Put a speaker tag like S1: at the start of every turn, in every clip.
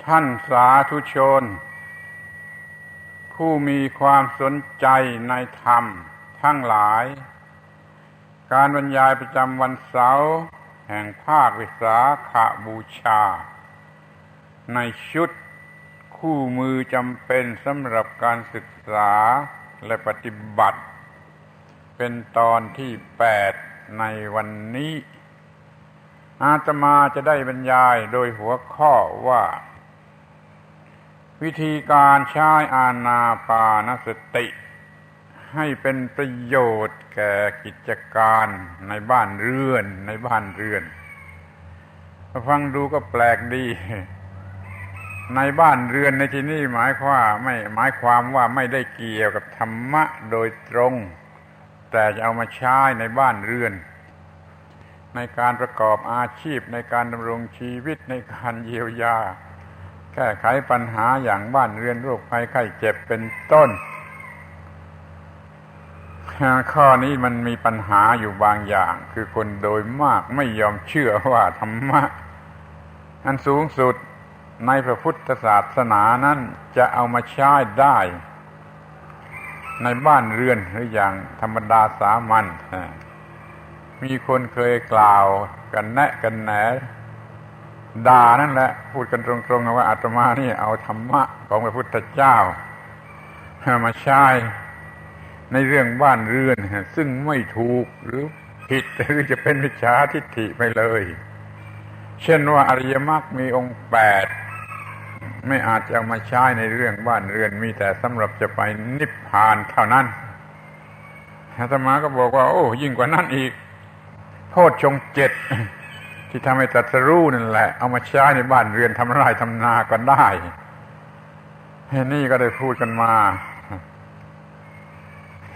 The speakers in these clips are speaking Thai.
S1: ท่านสาธุชนผู้มีความสนใจในธรรมทั้งหลายการบรรยายประจำวันเสาร์แห่งภาควิสาขบูชาในชุดคู่มือจำเป็นสำหรับการศึกษาและปฏิบัติเป็นตอนที่8ในวันนี้อาตมาจะได้บรรยายโดยหัวข้อว่าวิธีการใช้อานาปานสติให้เป็นประโยชน์แก่กิจการในบ้านเรือนฟังดูก็แปลกดีในบ้านเรือนในที่นี้หมายความว่าไม่ได้เกี่ยวกับธรรมะโดยตรงแต่จะเอามาใช้ในบ้านเรือนในการประกอบอาชีพในการดำรงชีวิตในการเยียวยาแก้ไขปัญหาอย่างบ้านเรือนโรคภัยไข้เจ็บเป็นต้นข้อนี้มันมีปัญหาอยู่บางอย่างคือคนโดยมากไม่ยอมเชื่อว่าธรรมะอันสูงสุดในพระพุทธศาสนานั้นจะเอามาใช้ได้ในบ้านเรือนหรืออย่างธรรมดาสามัญมีคนเคยกล่าวกันแนะกันแหนด่านั่นแหละพูดกันตรงๆว่าอาตมานี่เอาธรรมะของพระพุทธเจ้ามาใช้ในเรื่องบ้านเรือนซึ่งไม่ถูกหรือผิดหรือจะเป็นมิจฉาทิฏฐิไปเลยเช่นว่าอริยมรรคมีองค์8ไม่อาจจะเอามาใช้ในเรื่องบ้านเรือนมีแต่สำหรับจะไปนิพพานเท่านั้นอาตมาก็บอกว่าโอ้ยิ่งกว่านั้นอีกโพชฌงค์7ที่ทำให้ตรัสรู้นั่นแหละเอามาใช้ในบ้านเรือนทำไร่ทำนาก็ได้นี่ก็ได้พูดกันมา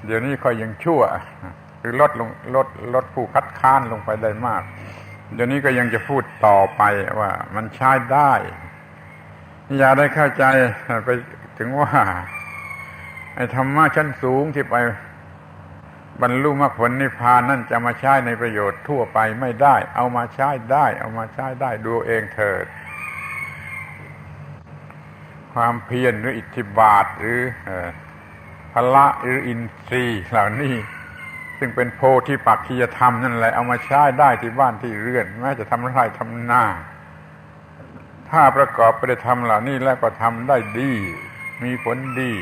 S1: เดี๋ยวนี้ค่อยยังชั่วหรือลดผู้คัดค้านลงไปได้มากเดี๋ยวนี้ก็ยังจะพูดต่อไปว่ามันใช้ได้อย่าได้เข้าใจไปถึงว่าไอ้ธรรมะชั้นสูงที่ไปบรรลุมรรคผลนิพพานนั่นจะมาใช้ในประโยชน์ทั่วไปไม่ได้เอามาใช้ได้ดูเองเถิดความเพียรหรืออิทธิบาทหรือพละหรืออินทรีย์เหล่านี้ซึ่งเป็นโพธิปักขิยธรรมนั่นแหละเอามาใช้ได้ที่บ้านที่เรือนแม้จะทำไร่ทำนาถ้าประกอบไปด้วยธรรมเหล่านี้แล้วก็ทำได้ดีมีผลดี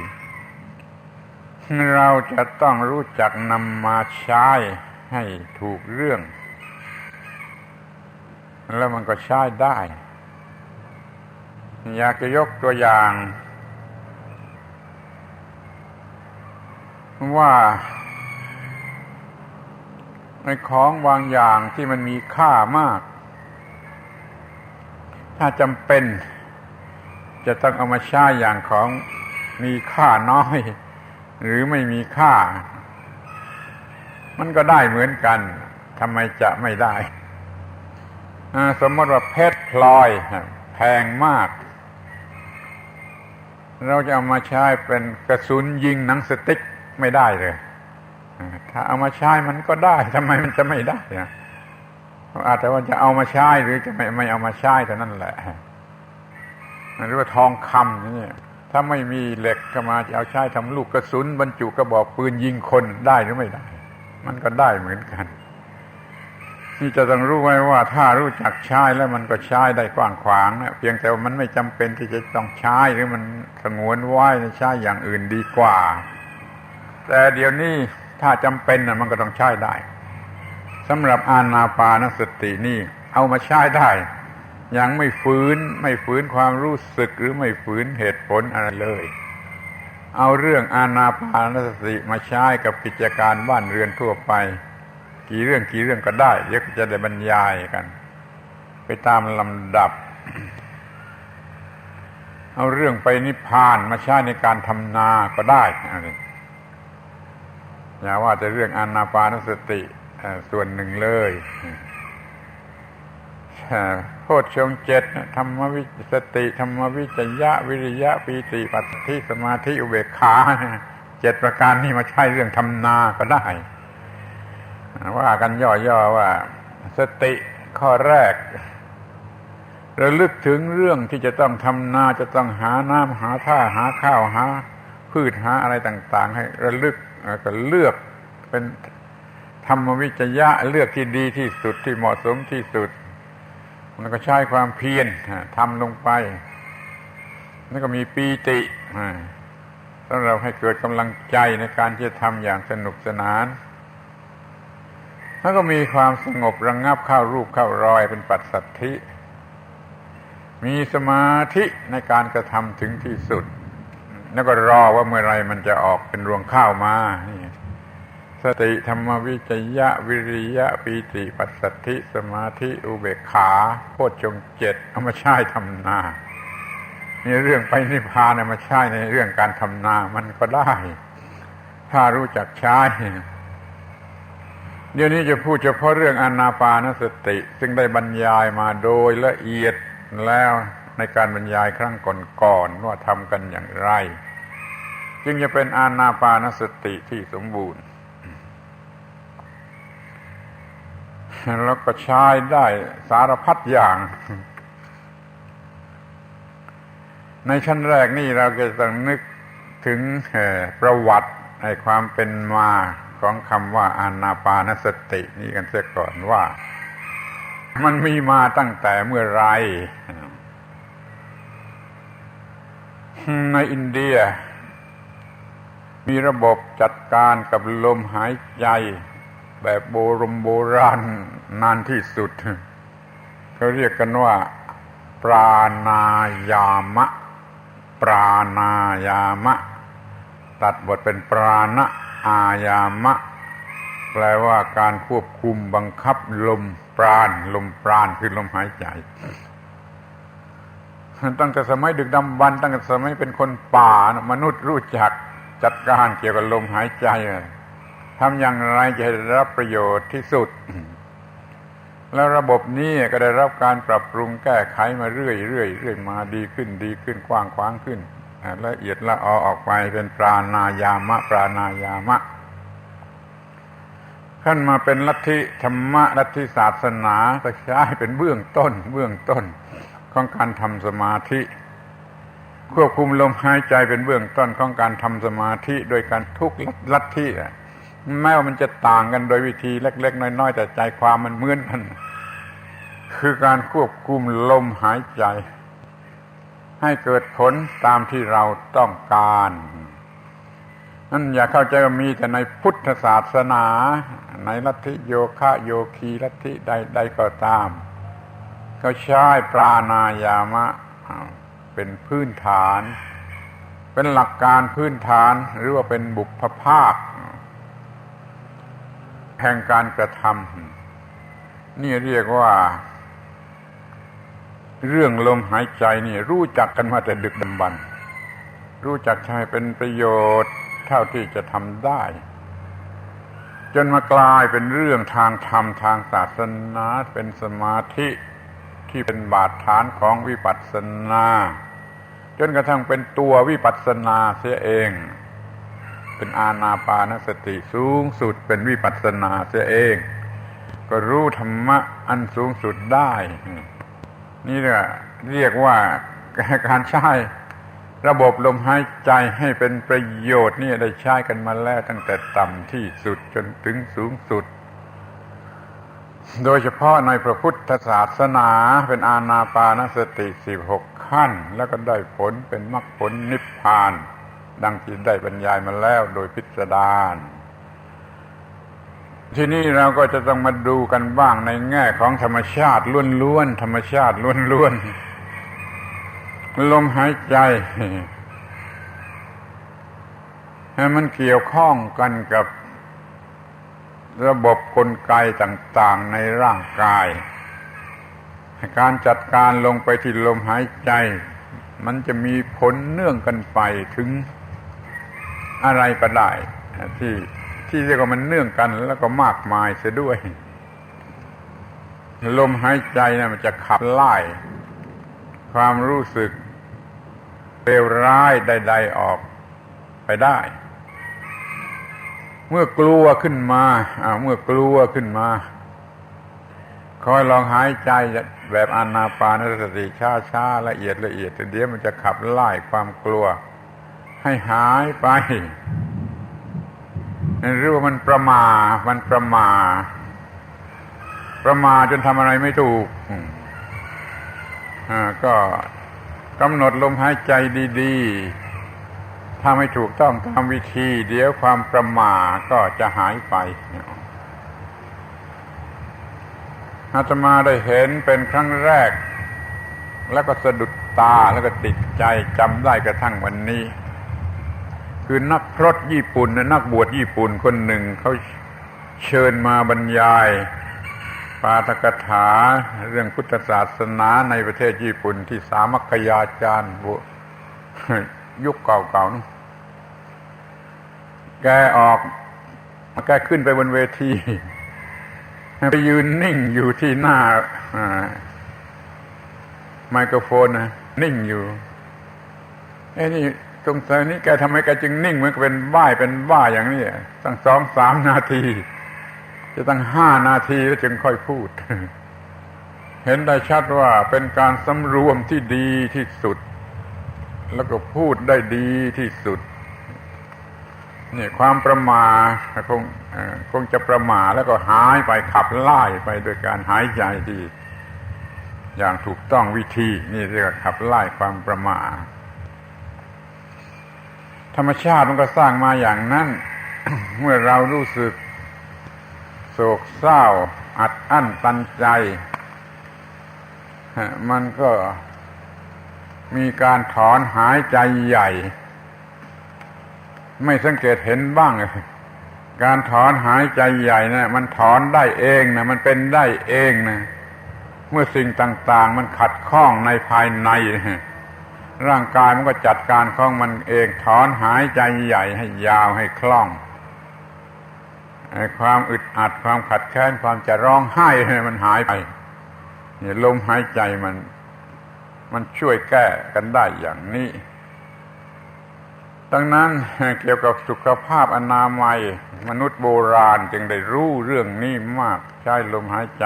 S1: เราจะต้องรู้จักนำมาใช้ให้ถูกเรื่องแล้วมันก็ใช้ได้อยากจะยกตัวอย่างว่าในของบางอย่างที่มันมีค่ามากถ้าจำเป็นจะต้องเอามาใช้อย่างของมีค่าน้อยหรือไม่มีค่ามันก็ได้เหมือนกันทำไมจะไม่ได้สมมติว่าเพชรพลอยแพงมากเราจะเอามาใช้เป็นกระสุนยิงหนังสติ๊กไม่ได้เลยถ้าเอามาใช้มันก็ได้ทำไมมันจะไม่ได้นะอาจจะว่าจะเอามาใช้หรือจะไม่เอามาใช้เท่านั้นแหละหรือว่าทองคำนี่ถ้าไม่มีเหล็กเข้ามาจะเอาใช้ทำลูกกระสุนบรรจุกระบอกปืนยิงคนได้หรือไม่ได้มันก็ได้เหมือนกันนี่จะต้องรู้ไว้ว่าถ้ารู้จักใช้แล้วมันก็ใช้ได้กว้างขวางนะเพียงแต่ว่ามันไม่จำเป็นที่จะต้องใช้หรือมันสงวนไว้ใช้อย่างอื่นดีกว่าแต่เดี๋ยวนี้ถ้าจำเป็นมันก็ต้องใช้ได้สำหรับอานาปานสตินี่เอามาใช้ได้ยังไม่ฝืนความรู้สึกหรือไม่ฝืนเหตุผลอะไรเลยเอาเรื่องอานาปานสติมาใช้กับกิจการบ้านเรือนทั่วไปกี่เรื่องก็ได้เดี๋ยวจะได้บรรยายกันไปตามลำดับเอาเรื่องไปนิพพานมาใช้ในการทำนาก็ได้อย่าว่าแต่เรื่องอานาปานสติส่วนหนึ่งเลยโพชฌงค์7ธรรมวิสติธรรมวิจยะวิริยะปีติปัสสัทธิสมาธิอุเบกขา7ประการนี้มาใช้เรื่องทำนาก็ได้ว่ากันย่อๆว่าสติข้อแรก ระลึกถึงเรื่องที่จะต้องทำนาจะต้องหาน้ำหาท่าหาข้าวหาพืชหาอะไรต่างๆให้ระลึกก็เลือกเป็นธรรมวิจยะเลือกที่ดีที่สุดที่เหมาะสมที่สุดมันก็ใช้ความเพียรทำลงไปแล้วก็มีปีติสำหรับให้เกิดกำลังใจในการที่จะทำอย่างสนุกสนานแล้วก็มีความสงบระงับเข้ารูปเข้ารอยเป็นปัสสัทธิมีสมาธิในการกระทำถึงที่สุดแล้วก็รอว่าเมื่อไรมันจะออกเป็นรวงข้าวมานี่สติธรรมวิจยะวิริยะปีติปัสสัทธิสมาธิอุเบกขาโพชฌงค์7เอามาใช้ทำนานี่เรื่องไปนิพพานมาใช้ในเรื่องการทำนามันก็ได้ถ้ารู้จักใช้เดี๋ยวนี้จะพูดเฉพาะเรื่องอานาปานสติซึ่งได้บรรยายมาโดยละเอียดแล้วในการบรรยายครั้งก่อนๆว่าทำกันอย่างไรจึงจะเป็นอานาปานสติที่สมบูรณ์แล้วก็ใช้ได้สารพัดอย่างในชั้นแรกนี่เราจะต้องนึกถึงประวัติในความเป็นมาของคำว่าอานาปานสตินี่กันเสียก่อนว่ามันมีมาตั้งแต่เมื่อไรในอินเดียมีระบบจัดการกับลมหายใจแบบโบราณนานที่สุดเขาเรียกกันว่าปราณายามะปราณายามะตัดบทเป็นปราณอายามะแปลว่าการควบคุมบังคับลมปราณลมปราณคือลมหายใจตั้งแต่สมัยดึกดำบรรพ์ตั้งแต่สมัยเป็นคนป่ามนุษย์รู้จักจัดการเกี่ยวกับลมหายใจทำอย่างไรจะได้รับประโยชน์ที่สุดแล้วระบบนี้ก็ได้รับการปรับปรุงแก้ไขมาเรื่อยมาดีขึ้นกว้างขวางขึ้นละเอียดละออออกไปเป็นปราณายามะปราณายามะขั้นมาเป็นลัทธิธรรมะลัทธิศาสนาก็ใช้เป็นเบื้องต้นของการทำสมาธิควบคุมลมหายใจเป็นเบื้องต้นของการทำสมาธิโดยการทุกลัทธิแม้ว่ามันจะต่างกันโดยวิธีเล็กๆน้อยๆแต่ใจความมันเหมือนกันคือการควบคุมลมหายใจให้เกิดผลตามที่เราต้องการนั่นอย่าเข้าใจว่ามีแต่ในพุทธศาสนาในลัทธิโยคะโยคีลัทธิใดๆก็ตามเขาใช้ปราณายามะเป็นพื้นฐานเป็นหลักการพื้นฐานหรือว่าเป็นบุพภาคแห่งการกระทำนี่เรียกว่าเรื่องลมหายใจนี่รู้จักกันมาแต่ดึกดำบรรพ์รู้จักใช้เป็นประโยชน์เท่าที่จะทำได้จนมากลายเป็นเรื่องทางธรรมทางศาสนาเป็นสมาธิที่เป็นบาดฐานของวิปัสสนาจนกระทั่งเป็นตัววิปัสสนาเสียเองเป็นอานาปานสติสูงสุดเป็นวิปัสสนาเสียเองก็รู้ธรรมะอันสูงสุดได้นี่เรียกว่าการใช้ระบบลมหายใจให้เป็นประโยชน์นี่ได้ใช้กันมาแล้วตั้งแต่ต่ำที่สุดจนถึงสูงสุดโดยเฉพาะในพระพุทธศาสนาเป็นอานาปานสติ16ขั้นแล้วก็ได้ผลเป็นมรรคผลนิพพานดังที่ได้บรรยายมาแล้วโดยพิสดารทีนี้เราก็จะต้องมาดูกันบ้างในแง่ของธรรมชาติล้วนๆธรรมชาติล้วนๆลมหายใจมันเกี่ยวข้องกันกับระบบกลไกต่างๆในร่างกายการจัดการลงไปที่ลมหายใจมันจะมีผลเนื่องกันไปถึงอะไรก็ได้ที่เรียกว่ามันเนื่องกันแล้วก็มากมายเสียด้วยลมหายใจนะมันจะขับไล่ความรู้สึกเลวร้ายใดๆออกไปได้เมื่อกลัวขึ้นมา คอยลองหายใจแบบอานาปานสติช้าๆละเอียดเดี๋ยวมันจะขับไล่ความกลัวให้หายไปหรือว่ามันประมาจนทำอะไรไม่ถูกก็กำหนดลมหายใจดีๆถ้าไม่ถูกต้องตามวิธีเดี๋ยวความประมาทก็จะหายไปอาตมาได้เห็นเป็นครั้งแรกแล้วก็สะดุดตาแล้วก็ติดใจจำได้กระทั่งวันนี้คือนักพรตญี่ปุ่นนักบวชญี่ปุ่นคนหนึ่งเขาเชิญมาบรรยายปาฐกถาเรื่องพุทธศาสนาในประเทศญี่ปุ่นที่สามัคคยาจารย์ยุคเก่าๆนะแกขึ้นไปบนเวทีไปยืนนิ่งอยู่ที่หน้าไมโครโฟนนะนิ่งอยู่นี่ตรงนี้แกทำไมแกจึงนิ่งเหมือนเป็นบ้าอย่างนี้ตั้ง 2-3 นาทีจะตั้ง5 นาทีแล้วจึงค่อยพูดเห็นได้ชัดว่าเป็นการสำรวมที่ดีที่สุดแล้วก็พูดได้ดีที่สุดนี่ความประมาทคงจะประมาทแล้วก็หายไปขับไล่ไปโดยการหายใจที่อย่างถูกต้องวิธีนี่เรียกว่าขับไล่ความประมาทธรรมชาติมันก็สร้างมาอย่างนั้น เมื่อเรารู้สึกโศกเศร้าอัดอั้นตันใจมันก็มีการถอนหายใจใหญ่ไม่สังเกตเห็นบ้างการถอนหายใจใหญ่นะมันถอนได้เองนะมันเป็นได้เองนะเมื่อสิ่งต่างๆมันขัดข้องในภายในร่างกายมันก็จัดการของมันเองถอนหายใจใหญ่ให้ยาวให้คล่องความอึดอัดความขัดแค้นความจะร้องไห้มันหายไปนี่ลมหายใจมันช่วยแก้กันได้อย่างนี้ดังนั้นเกี่ยวกับสุขภาพอนามัยมนุษย์โบราณจึงได้รู้เรื่องนี้มากใช้ลมหายใจ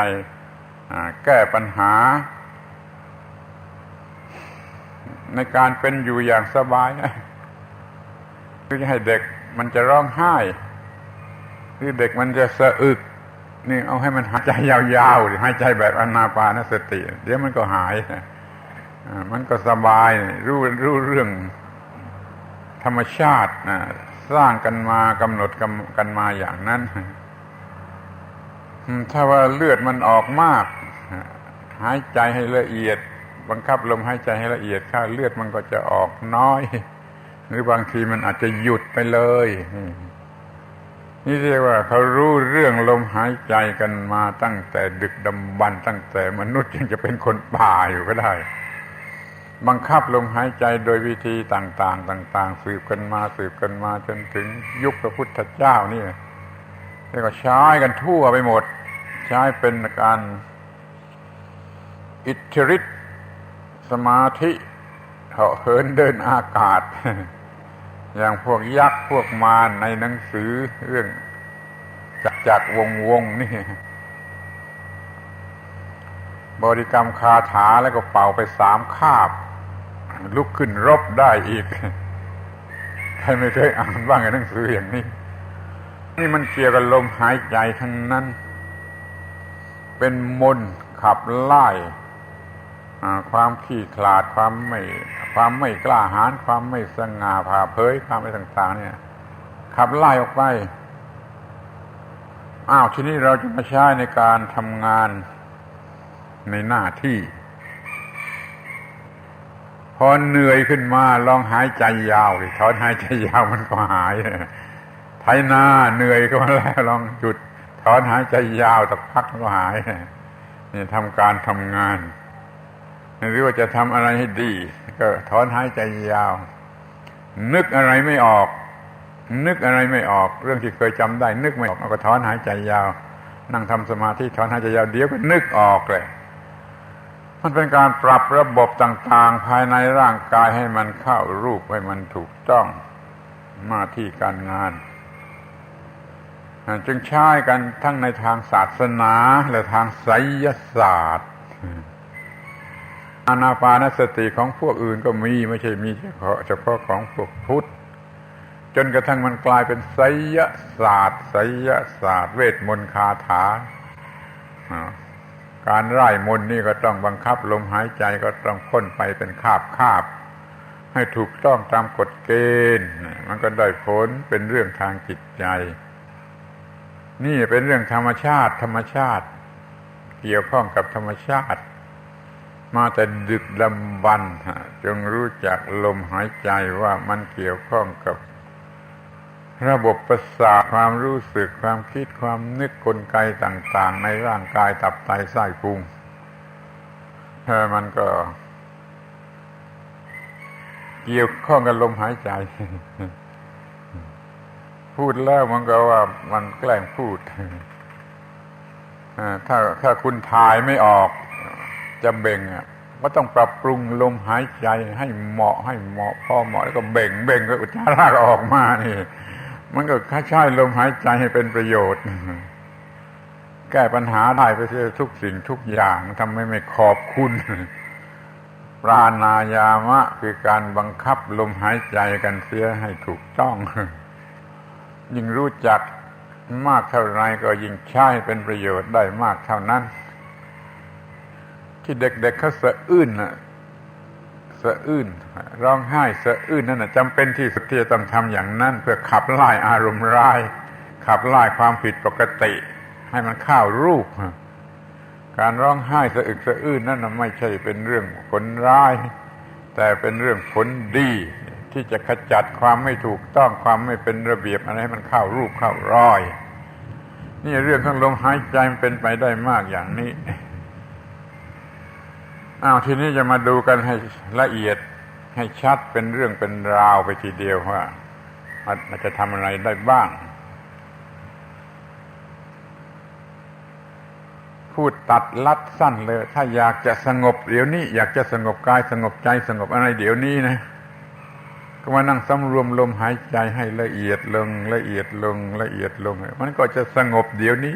S1: แก้ปัญหาในการเป็นอยู่อย่างสบายคือจะให้เด็กมันจะร้องไห้หรือเด็กมันจะสะอึกนี่เอาให้มันหายใจยาวๆหายใจแบบอานาปานสติเดี๋ยวมันก็หายมันก็สบายรู้เรื่องธรรมชาติสร้างกันมากำหนดกันมาอย่างนั้นถ้าว่าเลือดมันออกมากหายใจให้ละเอียดบังคับลมหายใจให้ละเอียดค่าเลือดมันก็จะออกน้อยหรือบางทีมันอาจจะหยุดไปเลยนี่เรียกว่าเขารู้เรื่องลมหายใจกันมาตั้งแต่ดึกดำบรรพ์ตั้งแต่มนุษย์ยังจะเป็นคนป่าอยู่ก็ได้บังคับลมหายใจโดยวิธีต่างๆสืบกันมาจนถึงยุคพระพุทธเจ้านี่เรียกว่าใช้กันทั่วไปหมดใช้เป็นการอิทธิฤทธิ์สมาธิเหาะเหินเดินอากาศอย่างพวกยักษ์พวกมารในหนังสือเรื่องจักรวงนี่บริกรรมคาถาแล้วก็เป่าไป3 คาบลุกขึ้นรบได้อีกใครไม่เคยอ่านบ้างในหนังสืออย่างนี้นี่มันเกี่ยวกับลมหายใจทั้งนั้นเป็นมนต์ขับไล่ความขี้ขลาดความไม่กล้าหาญความไม่สง่าผ่าเผยความอะไรต่างๆเนี่ยขับไล่ออกไปทีนี้เราจะมาใช้ในการทำงานในหน้าที่พอเหนื่อยขึ้นมาลองหายใจยาวถอนหายใจยาวมันก็หายไถนาเหนื่อยก็มาแล้วลองหยุดถอนหายใจยาวสักพักก็หายนี่ทำการทำงานหรือว่าจะทำอะไรให้ดีก็ถอนหายใจยาวนึกอะไรไม่ออกเรื่องที่เคยจำได้นึกไม่ออกก็ถอนหายใจยาวนั่งทำสมาธิถอนหายใจยาวเดี๋ยวก็นึกออกเลยมันเป็นการปรับระบบต่างๆภายในร่างกายให้มันเข้ารูปให้มันถูกต้องหน้าที่การงาน จึงใช้กันทั้งในทางศาสนาและทางไสยศาสตร์อานาปานสติของพวกอื่นก็มีไม่ใช่มีเฉพาะของพวกพุทธจนกระทั่งมันกลายเป็นไสยศาสตร์เวทมนต์คาถาการไล่มนต์นี่ก็ต้องบังคับลมหายใจก็ต้องพ่นไปเป็นคาบให้ถูกต้องตามกฎเกณฑ์มันก็ได้ผลเป็นเรื่องทางจิตใจนี่เป็นเรื่องธรรมชาติเกี่ยวข้องกับธรรมชาติมาแต่ดึกดำบรรพ์จงรู้จักลมหายใจว่ามันเกี่ยวข้องกับระบบประสาทความรู้สึกความคิดความนึกกลไกต่างๆในร่างกายตับไตไส้พุงมันก็เกี่ยวข้องกับลมหายใจพูดแล้วมันก็ว่ามันแกล้งพูดถ้าคุณถ่ายไม่ออกจะเบ่งก็ต้องปรับปรุงลมหายใจให้เหมาะพอเหมาะแล้วก็เบ่งก็อุจจาระออกมานี่มันก็ใช้ลมหายใจให้เป็นประโยชน์แก้ปัญหาได้ไปเสียทุกสิ่งทุกอย่างทำให้ไม่ขอบคุณปราณายามะคือการบังคับลมหายใจกันเสียให้ถูกต้องยิ่งรู้จักมากเท่าไรก็ยิ่งใช้เป็นประโยชน์ได้มากเท่านั้นที่เด็กๆเขาสะอื้นร้องไห้สะอื้นนั่นจำเป็นที่สุดที่จะต้องทำอย่างนั้นเพื่อขับไล่อารมณ์ร้ายขับไล่ความผิดปกติให้มันเข้ารูปการร้องไห้สะอึกสะอื้นนั่นไม่ใช่เป็นเรื่องผลร้ายแต่เป็นเรื่องผลดีที่จะขจัดความไม่ถูกต้องความไม่เป็นระเบียบอะไรให้มันเข้ารูปเข้ารอยนี่เรื่องของลมหายใจมันเป็นไปได้มากอย่างนี้ทีนี้จะมาดูกันให้ละเอียดให้ชัดเป็นเรื่องเป็นราวไปทีเดียวว่ามันจะทำอะไรได้บ้างพูดตัดลัดสั้นเลยถ้าอยากจะสงบเดี๋ยวนี้อยากจะสงบกายสงบใจสงบอะไรเดี๋ยวนี้นะก็มานั่งสำรวมลมหายใจให้ละเอียดลงมันก็จะสงบเดี๋ยวนี้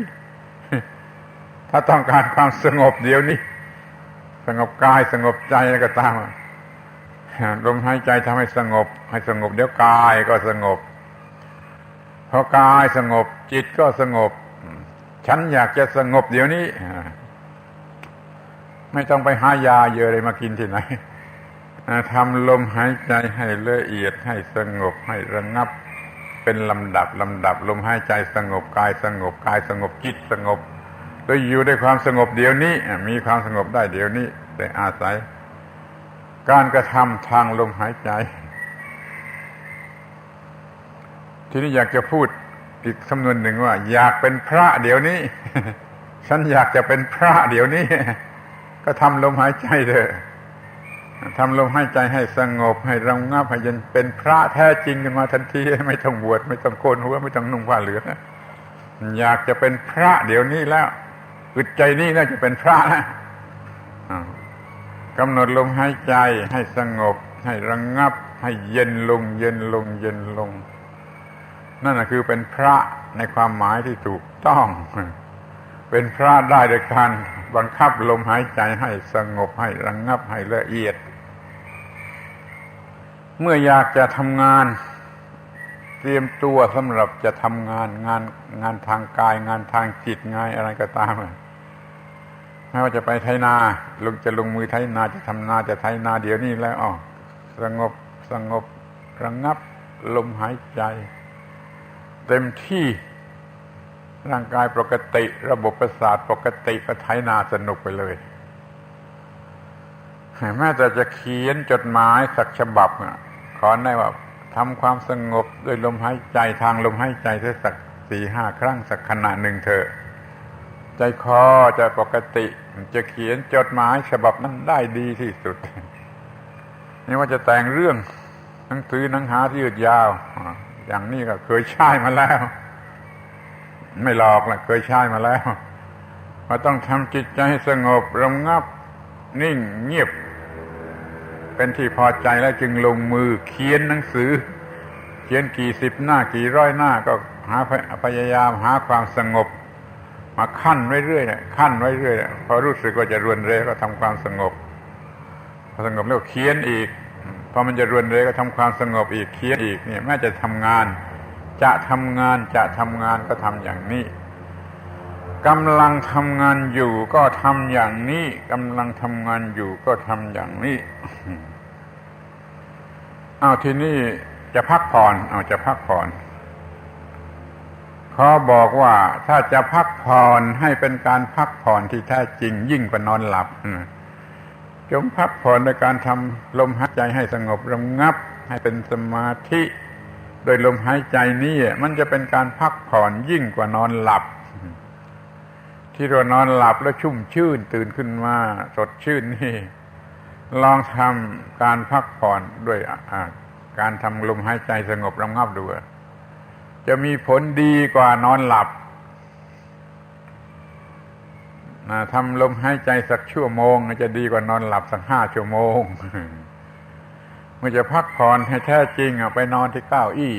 S1: ถ้าต้องการความสงบเดี๋ยวนี้สงบกายสงบใจอะไรก็ตามลมหายใจทำให้สงบเดี๋ยวกายก็สงบพอกายสงบจิตก็สงบฉันอยากจะสงบเดี๋ยวนี้ไม่ต้องไปหายาเยอะเลยมากินที่ไหนทำลมหายใจให้ละเอียดให้สงบให้ระงับเป็นลำดับลมหายใจสงบกายสงบจิตสงบโดยอยู่ด้วยความสงบเดี๋ยวนี้มีความสงบได้เดี๋ยวนี้แต่อาศัยการกระทำทางลมหายใจทีนี้อยากจะพูดอีกสำนวนหนึ่งว่าอยากเป็นพระเดี๋ยวนี้ ฉันอยากจะเป็นพระเดี๋ยวนี้ ก็ทำลมหายใจเถอะทำลมหายใจให้สงบให้ระงับให้ยันเป็นพระแท้จริงกันมาทันทีไม่ต้องบวชไม่ต้องโกนหัวไม่ต้องนุ่งผ้าเหลืองอยากจะเป็นพระเดี๋ยวนี้แล้วอึดใจนี่น่าจะเป็นพระนะกำหนดลมหายใจให้สงบให้ระงับให้เย็นลงนั่นคือเป็นพระในความหมายที่ถูกต้องเป็นพระได้โดยการบังคับลมหายใจให้สงบให้ระงับให้ละเอียดเมื่ออยากจะทำงานเตรียมตัวสำหรับจะทำงานทางกายงานทางจิตงานอะไรก็ตามไม่ว่าจะไปไถนาจะลงมือไถนาจะทำนาจะไถนาเดี๋ยวนี้แล้วสงบระงับลมหายใจเต็มที่ร่างกายปกติระบบประสาทปกติก็ไถนาสนุกไปเลยแม้แต่จะเขียนจดหมายสักฉบับขอได้ว่าทำความสงบด้วยลมหายใจทางลมหายใจสัก 4-5 ครั้งสักขณะหนึ่งเถอะใจคอจะปกติจะเขียนจดหมายฉบับนั้นได้ดีที่สุดนี่ว่าจะแต่งเรื่องหนังสือหนังหาที่ยืดยาวอย่างนี้ก็เคยใช้มาแล้วไม่หลอกละเคยใช้มาแล้วว่าต้องทำจิตใจให้สงบระงับนิ่งเงียบเป็นที่พอใจแล้วจึงลงมือเขียนหนังสือเขียนกี่สิบหน้ากี่ร้อยหน้าก็ พยายามหาความสงบมาขั้นไว้เรื่อยขั้นไว้เรื่อยพอรู้สึกว่าจะรวนเรก็ทำความสงบพอสงบแล้วเขียนอีกพอมันจะรวนเรก็ทำความสงบอีกเขียนอีกเนี่ยแม้จะทำงานก็ทำอย่างนี้กำลังทำงานอยู่ก็ทำอย่างนี้กำลังทำงานอยู่ก็ทำอย่างนี้ทีนี้จะพักผ่อนจะพักผ่อนเขาบอกว่าถ้าจะพักผ่อนให้เป็นการพักผ่อนที่แท้จริงยิ่งกว่านอนหลับจงพักผ่อนโดยการทำลมหายใจให้สงบระงับให้เป็นสมาธิโดยลมหายใจนี้มันจะเป็นการพักผ่อนยิ่งกว่านอนหลับที่เรานอนหลับแล้วชุ่มชื่นตื่นขึ้นมาสดชื่นนี่ลองทำการพักผ่อนด้วยการทำลมหายใจสงบระงับดูจะมีผลดีกว่านอนหลับทำลมหายใจสักชั่วโมงจะดีกว่านอนหลับสัก5 ชั่วโมงเมื่อจะพักผ่อนให้แท้จริงไปนอนที่เก้าอี้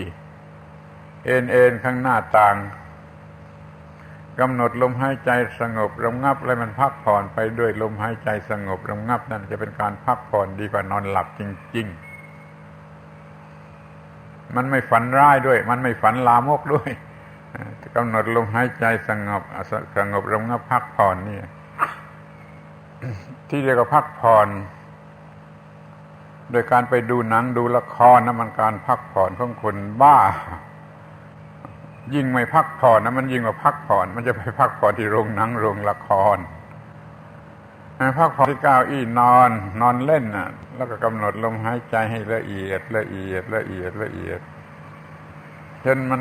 S1: เอนข้างหน้าต่างกำหนดลมหายใจสงบระงับแล้วมันพักผ่อนไปด้วยลมหายใจสงบระงับนั่นจะเป็นการพักผ่อนดีกว่านอนหลับจริงๆมันไม่ฝันร้ายด้วยมันไม่ฝันลามกด้วยกำหนดลมหายใจสงบระงับพักผ่อนนี่ที่เรียกว่าพักผ่อนโดยการไปดูหนังดูละครนั่นมันการพักผ่อนของคนบ้ายิ่งไม่พักผ่อนนะมันยิ่งกว่าพักผ่อนมันจะไปพักผ่อนที่โรงหนังโรงละครพักผ่อนที่เก้าอี้นอนเล่นน่ะแล้วก็กำหนดลมหายใจให้ละเอียดจนมัน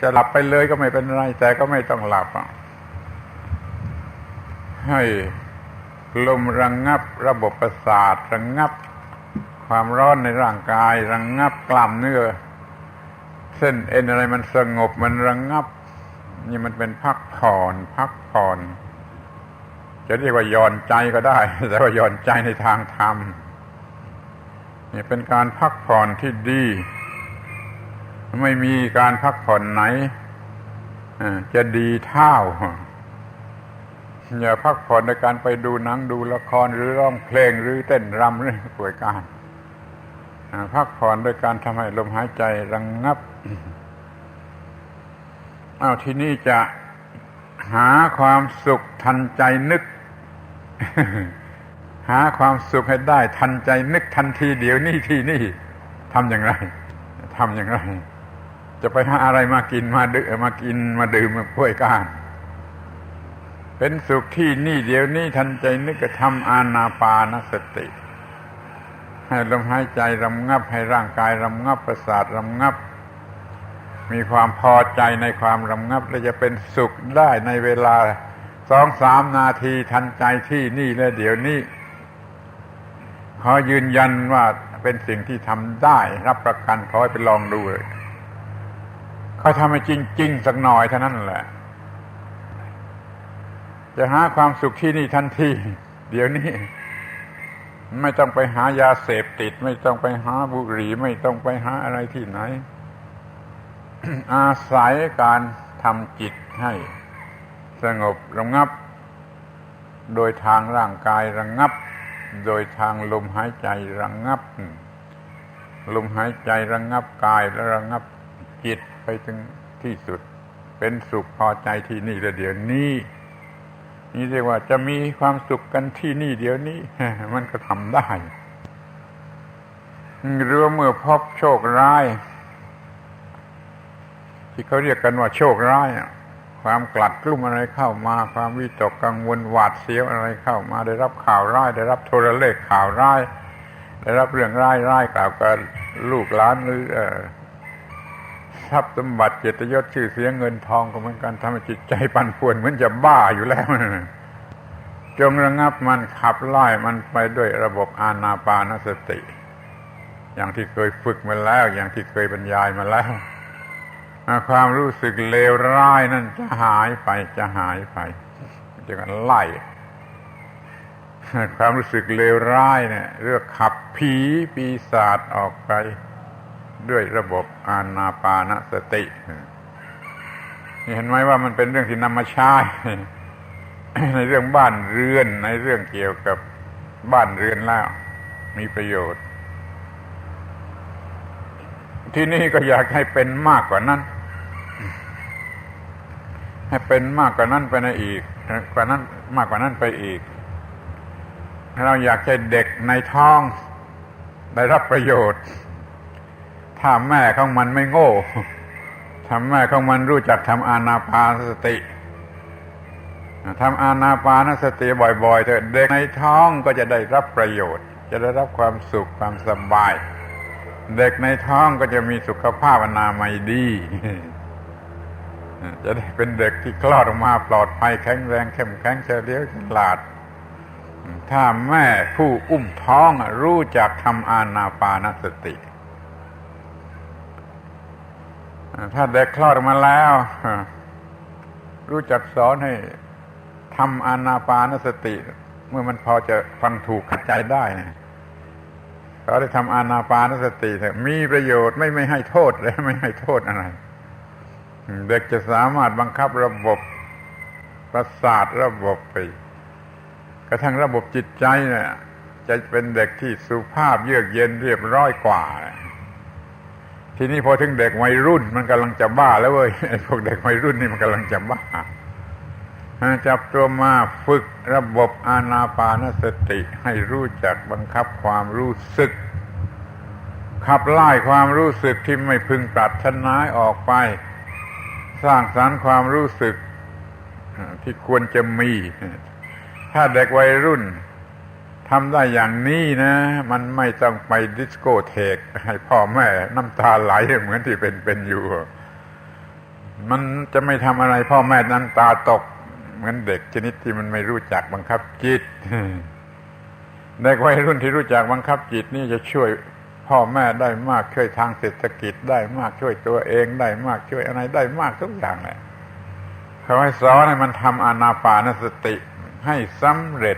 S1: จะหลับไปเลยก็ไม่เป็นไรแต่ก็ไม่ต้องหลับให้ลมระงับระบบประสาทระงับความร้อนในร่างกายระงับกล้ามเนื้อเส้นเอ็นอะไรมันสงบมันระงับนี่มันเป็นพักผ่อนจะเรียกว่าหย่อนใจก็ได้แต่ว่าหย่อนใจในทางธรรมนี่เป็นการพักผ่อนที่ดีไม่มีการพักผ่อนไหนจะดีเท่าอย่าพักผ่อนในการไปดูหนังดูละครหรือร้องเพลงหรือเต้นรำหรือป่วยการพักผ่อนโดยการทำให้ลมหายใจระงับที่นี่จะหาความสุขทันใจนึก หาความสุขให้ได้ทันใจนึกทันทีเดี๋ยวนี้ที่นี่ทำอย่างไรจะไปหาอะไรมากินมาดื่มมาป่วยการเป็นสุขที่นี่เดี๋ยวนี้ทันใจนึกก็ทำอานาปานสติให้ลมหายใจระงับให้ร่างกายระงับประสาทระงับมีความพอใจในความระงับและจะเป็นสุขได้ในเวลา 2-3 นาทีทันใจที่นี่และเดี๋ยวนี้ขอยืนยันว่าเป็นสิ่งที่ทำได้รับประกันขอให้ไปลองดูเลยเขาทำให้จริงๆสักหน่อยเท่านั้นแหละจะหาความสุขที่นี่ทันทีเดี๋ยวนี้ไม่ต้องไปหายาเสพติดไม่ต้องไปหาบุหรี่ไม่ต้องไปหาอะไรที่ไหน อาศัยการทำจิตให้สงบระงับโดยทางร่างกายระงับโดยทางลมหายใจระงับลมหายใจระงับกายและระงับจิตไปถึงที่สุดเป็นสุขพอใจที่นี่และเดี๋ยวนี้นี่เรียกว่าจะมีความสุขกันที่นี่เดี๋ยวนี้ มันก็ทำได้หรือเมื่อพบโชคร้ายที่เขาเรียกกันว่าโชคร้ายความกลัดกลุ้มอะไรเข้ามาความวิตกกังวลหวาดเสียวอะไรเข้ามาได้รับข่าวร้ายได้รับโทรเลขข่าวร้ายได้รับเรื่องร้ายกล่าวกับลูกหลานหรือทรัพย์สมบัติเกียรติยศชื่อเสียงเงินทองก็เหมือนกันทำให้จิตใจปั่นป่วนเหมือนจะบ้าอยู่แล้วจงระงับมันขับไล่มันไปด้วยระบบอานาปานสติอย่างที่เคยฝึกมาแล้วอย่างที่เคยบรรยายมาแล้วความรู้สึกเลวร้ายนั่นจะหายไปจะกันไล่ความรู้สึกเลวร้ายเนี่ยเรียกขับผีปีศาจออกไปด้วยระบบอานาปานสติ เห็นไหมว่ามันเป็นเรื่องที่นำมาใช้ในเรื่องบ้านเรือนในเรื่องเกี่ยวกับบ้านเรือนแล้วมีประโยชน์ที่นี่ก็อยากให้เป็นมากกว่านั้นให้เป็นมากกว่านั้นไปในอีกกว่านั้นมากกว่านั้นไปอีกเราอยากให้เด็กในท้องได้รับประโยชน์ถ้าแม่ของมันไม่โง่ถ้าแม่ของมันรู้จักทำอานาปานสติทำอานาปานสติบ่อยๆเถอะเด็กในท้องก็จะได้รับประโยชน์จะได้รับความสุขความสบายเด็กในท้องก็จะมีสุขภาพอนามัยดีจะได้เป็นเด็กที่คลอดออกมาปลอดภัยแข็งแรงเข้มแข็งเฉลียวฉลาดถ้าแม่ผู้อุ้มท้องรู้จักทำอานาปานสติถ้าเด็กคลอดออกมาแล้วรู้จักสอนให้ทำอานาปานสติเมื่อมันพอจะฟังถูกเข้าใจได้เขาได้ทำอานาปานสติมีประโยชน์ไม่ให้โทษเลยไม่ให้โทษอะไรเด็กจะสามารถบังคับระบบประสาทระบบไปกระทั่งระบบจิตใจเนี่ยจะเป็นเด็กที่สุภาพเยือกเย็นเรียบร้อยกว่าทีนี้พอถึงเด็กวัยรุ่นมันกำลังจะบ้าแล้วเว้ยไอ้พวกเด็กวัยรุ่นนี่มันกำลังจะบ้าจับตัวมาฝึกระบบอานาปานสติให้รู้จักบังคับความรู้สึกขับไล่ความรู้สึกที่ไม่พึงปรารถนาออกไปสร้างสรรค์ความรู้สึกที่ควรจะมีถ้าเด็กวัยรุ่นทำได้อย่างนี้นะมันไม่ต้องไปดิสโกเทกให้พ่อแม่น้ำตาไหลเหมือนที่เป็นอยู่มันจะไม่ทำอะไรพ่อแม่น้ำตาตกเหมือนเด็กชนิดที่มันไม่รู้จักบังคับจิตเด็กวัยรุ่นที่รู้จักบังคับจิตนี่จะช่วยพ่อแม่ได้มากช่วยทางเศรษฐกิจได้มากช่วยตัวเองได้มากช่วยอะไรได้มากทุกอย่างเลยเขาให้สอนให้มันทำอานาปานสติให้สำเร็จ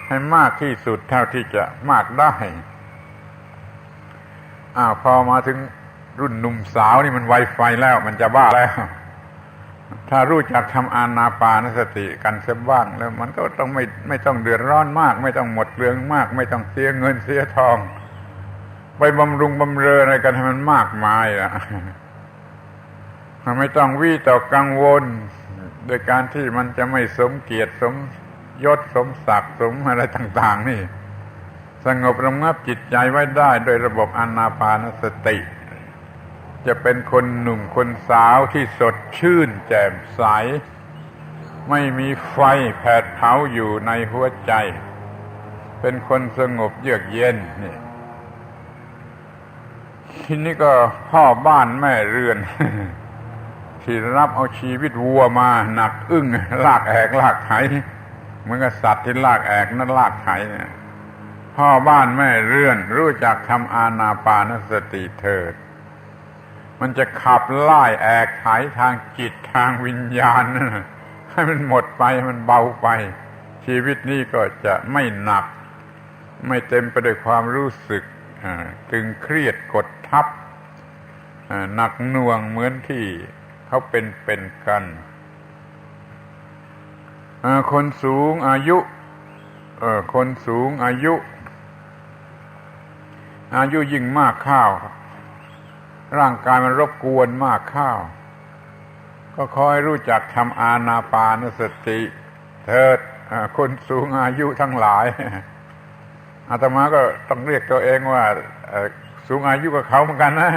S1: ให้มากที่สุดเท่าที่จะมากได้พอมาถึงรุ่นหนุ่มสาวนี่มันไวไฟแล้วมันจะบ้าแล้วถ้ารู้จักทำอานาปานสติกันเสียบ้างแล้วมันก็ต้องไม่ต้องเดือดร้อนมากไม่ต้องหมดเปลืองมากไม่ต้องเสียเงินเสียทองไปบำรุงบำเรออะไรกันให้มันมากมายไม่ต้องวิตกกังวลโดยการที่มันจะไม่สมเกียรติสมยศสมศักดิ์สมอะไรต่างๆนี่สงบระงับจิตใจไว้ได้โดยระบบอานาปานสติจะเป็นคนหนุ่มคนสาวที่สดชื่นแจ่มใสไม่มีไฟแผดเผาอยู่ในหัวใจเป็นคนสงบเยือกเย็นนี่ทีนี้ก็พ่อบ้านแม่เรือนที่รับเอาชีวิตวัวมาหนักอึ้งลากแอกลากไถเหมือนกับสัตว์ที่ลากแอกนั่นลากไถเนี่ยพ่อบ้านแม่เรือนรู้จักทำอานาปานสติเถิดมันจะขับไล่แอกไถทางจิตทางวิญญาณให้มันหมดไปมันเบาไปชีวิตนี้ก็จะไม่หนักไม่เต็มไปด้วยความรู้สึกตึงเครียดกดทับหนักหน่วงเหมือนที่เขาเป็นกันคนสูงอายุคนสูงอายุยิ่งมากข้าวร่างกายมันรบกวนมากข้าวก็ขอให้รู้จักทำอานาปานสติเถิดคนสูงอายุทั้งหลายอาตมาก็ต้องเรียกตัวเองว่าสูงอายุกับเขาเหมือนกันนะ